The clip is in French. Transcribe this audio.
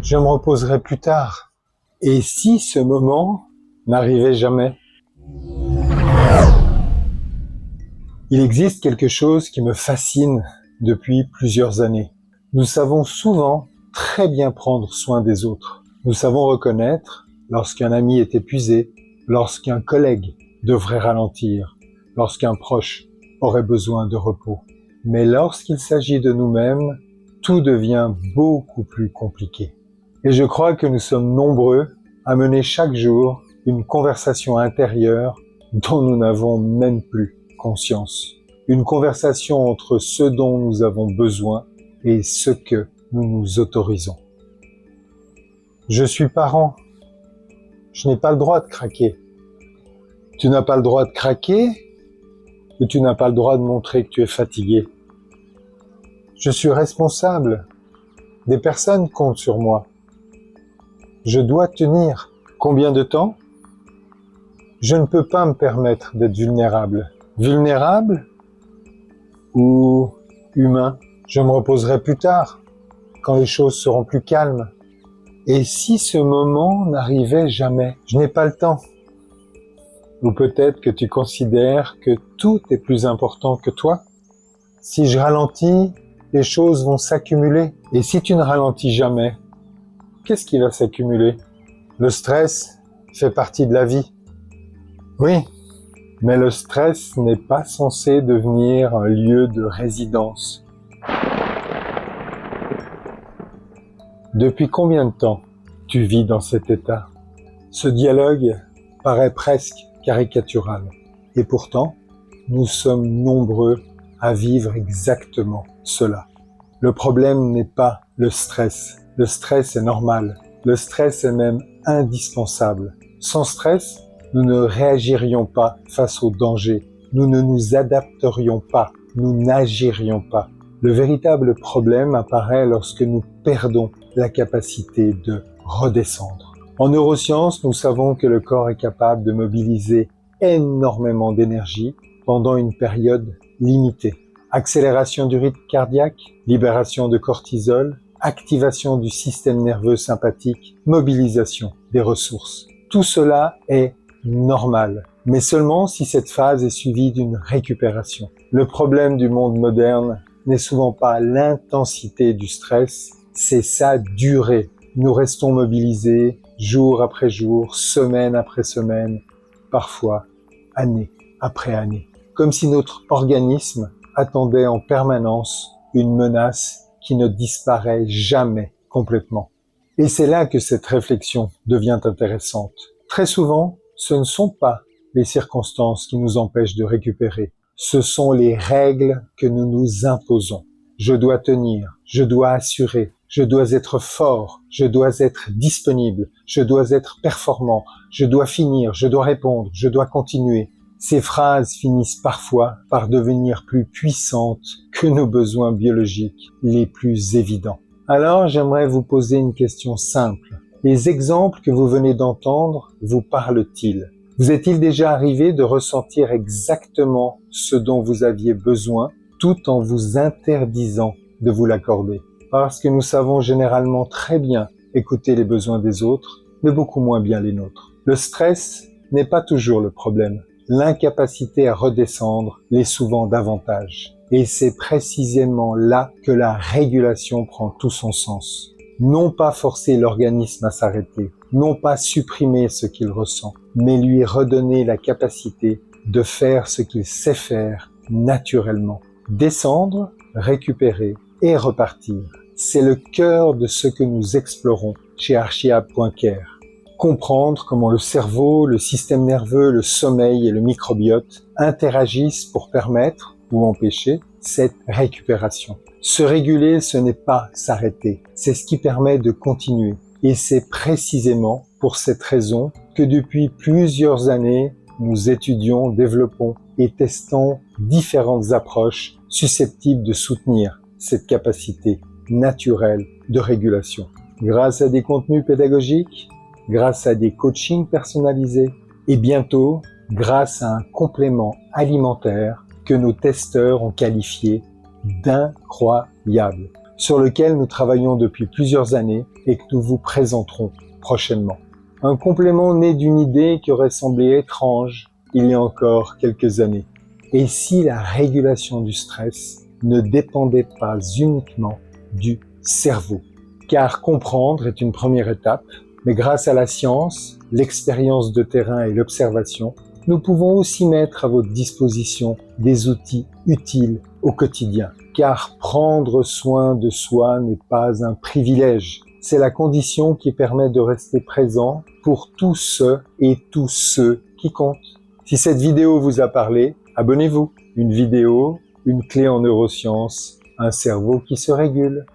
Je me reposerai plus tard. Et si ce moment n'arrivait jamais? Il existe quelque chose qui me fascine depuis plusieurs années. Nous savons souvent très bien prendre soin des autres. Nous savons reconnaître lorsqu'un ami est épuisé, lorsqu'un collègue devrait ralentir, lorsqu'un proche aurait besoin de repos. Mais lorsqu'il s'agit de nous-mêmes, tout devient beaucoup plus compliqué. Et je crois que nous sommes nombreux à mener chaque jour une conversation intérieure dont nous n'avons même plus conscience. Une conversation entre ce dont nous avons besoin et ce que nous nous autorisons. Je suis parent. Je n'ai pas le droit de craquer. Tu n'as pas le droit de craquer ou tu n'as pas le droit de montrer que tu es fatigué. Je suis responsable. Des personnes comptent sur moi. Je dois tenir. Combien de temps? Je ne peux pas me permettre d'être vulnérable. Vulnérable ou humain? Je me reposerai plus tard, quand les choses seront plus calmes. Et si ce moment n'arrivait jamais? Je n'ai pas le temps. Ou peut-être que tu considères que tout est plus important que toi. Si je ralentis, les choses vont s'accumuler. Et si tu ne ralentis jamais, qu'est-ce qui va s'accumuler? Le stress fait partie de la vie. Oui, mais le stress n'est pas censé devenir un lieu de résidence. Depuis combien de temps tu vis dans cet état? Ce dialogue paraît presque caricatural. Et pourtant, nous sommes nombreux à vivre exactement cela. Le problème n'est pas le stress. Le stress est normal. Le stress est même indispensable. Sans stress, nous ne réagirions pas face au danger. Nous ne nous adapterions pas. Nous n'agirions pas. Le véritable problème apparaît lorsque nous perdons la capacité de redescendre. En neurosciences, nous savons que le corps est capable de mobiliser énormément d'énergie pendant une période limitée. Accélération du rythme cardiaque, libération de cortisol, activation du système nerveux sympathique, mobilisation des ressources. Tout cela est normal, mais seulement si cette phase est suivie d'une récupération. Le problème du monde moderne n'est souvent pas l'intensité du stress, c'est sa durée. Nous restons mobilisés jour après jour, semaine après semaine, parfois année après année. Comme si notre organisme attendait en permanence une menace qui ne disparaît jamais complètement. Et c'est là que cette réflexion devient intéressante. Très souvent, ce ne sont pas les circonstances qui nous empêchent de récupérer. Ce sont les règles que nous nous imposons. Je dois tenir, je dois assurer, je dois être fort, je dois être disponible, je dois être performant, je dois finir, je dois répondre, je dois continuer. Ces phrases finissent parfois par devenir plus puissantes que nos besoins biologiques les plus évidents. Alors, j'aimerais vous poser une question simple. Les exemples que vous venez d'entendre vous parlent-ils? Vous est-il déjà arrivé de ressentir exactement ce dont vous aviez besoin, tout en vous interdisant de vous l'accorder? Parce que nous savons généralement très bien écouter les besoins des autres, mais beaucoup moins bien les nôtres. Le stress n'est pas toujours le problème. L'incapacité à redescendre l'est souvent davantage. Et c'est précisément là que la régulation prend tout son sens. Non pas forcer l'organisme à s'arrêter, non pas supprimer ce qu'il ressent, mais lui redonner la capacité de faire ce qu'il sait faire naturellement. Descendre, récupérer et repartir. C'est le cœur de ce que nous explorons chez Archiab.care. Comprendre comment le cerveau, le système nerveux, le sommeil et le microbiote interagissent pour permettre ou empêcher cette récupération. Se réguler, ce n'est pas s'arrêter, c'est ce qui permet de continuer. Et c'est précisément pour cette raison que depuis plusieurs années, nous étudions, développons et testons différentes approches susceptibles de soutenir cette capacité naturelle de régulation. Grâce à des contenus pédagogiques, grâce à des coachings personnalisés et bientôt grâce à un complément alimentaire que nos testeurs ont qualifié d'incroyable. sur lequel nous travaillons depuis plusieurs années et que nous vous présenterons prochainement. Un complément né d'une idée qui aurait semblé étrange il y a encore quelques années. Et si la régulation du stress ne dépendait pas uniquement du cerveau? Car comprendre est une première étape, mais grâce à la science, l'expérience de terrain et l'observation, nous pouvons aussi mettre à votre disposition des outils utiles au quotidien. Car prendre soin de soi n'est pas un privilège, c'est la condition qui permet de rester présent pour tous ceux et tous ceux qui comptent. Si cette vidéo vous a parlé, abonnez-vous. Une vidéo, une clé en neurosciences, un cerveau qui se régule.